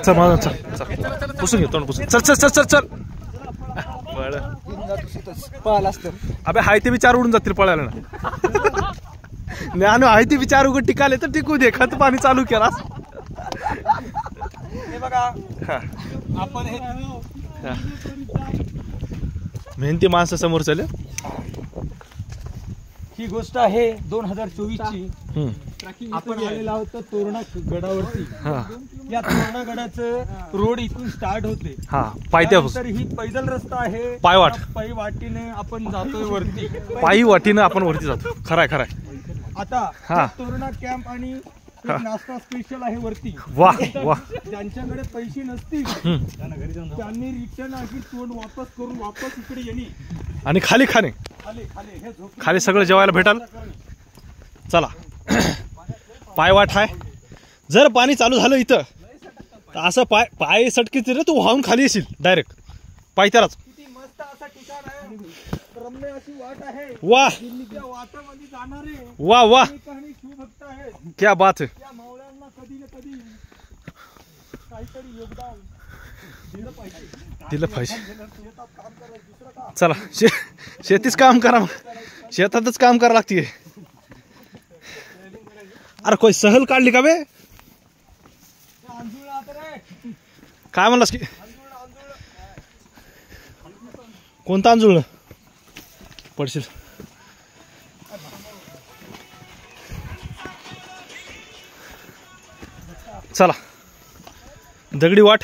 चल माझा चल चल पुसून घे तोंड पुसून चल चल चल चल चल पळाला असतं अबे हाय ते विचार उडून जातील पळायला ना ज्ञान आहे ते विचार उघड टिकाले तर टिकू दे खत पाणी चालू केला हे बघा आपण हे मेहनती माणसं समोर चालले ही गोष्ट आहे 2024 ची आपण आलेलो आहोत तोरणा गडावरती या तोरणा गडाचं रोड इथून स्टार्ट होते पायथ्यापासून ही पैदल रस्ता आहे पायी वाटीने आपण जातोय वरती पायी वाटीने आपण वरती जातो खराय आता तोरणा कॅम्प आणि नाश्ता स्पेशल आहे वरती वाह वाह ज्यांच्याकडे पैसे नसतील त्यांनी रिटर्न अशी तोंड वापस करून वापस इकडे येणे आणि खाली खाणे खाली सगळं जेवायला भेटाल चला पायवाट आहे जर पाणी चालू झालं इथं तर असं पाय सटकीत रे तू वाहून खाली येशील डायरेक्ट पायथ्यालाच मस्त असं ठिकाण आहे रम्य अशी वाट आहे वाह वाटामध्ये जाणारे वाह वाह शिवभक्त आहेत क्या बात है त्या मावळ्यांना कधी ना कधी काहीतरी योगदान दिलं पाहिजे चला शेतीच काम करा शेतातच काम करा लागते अरे कोई सहल काढली का बे काय म्हणलास की कोणता अंजुळ पडशील चला दगडी वाट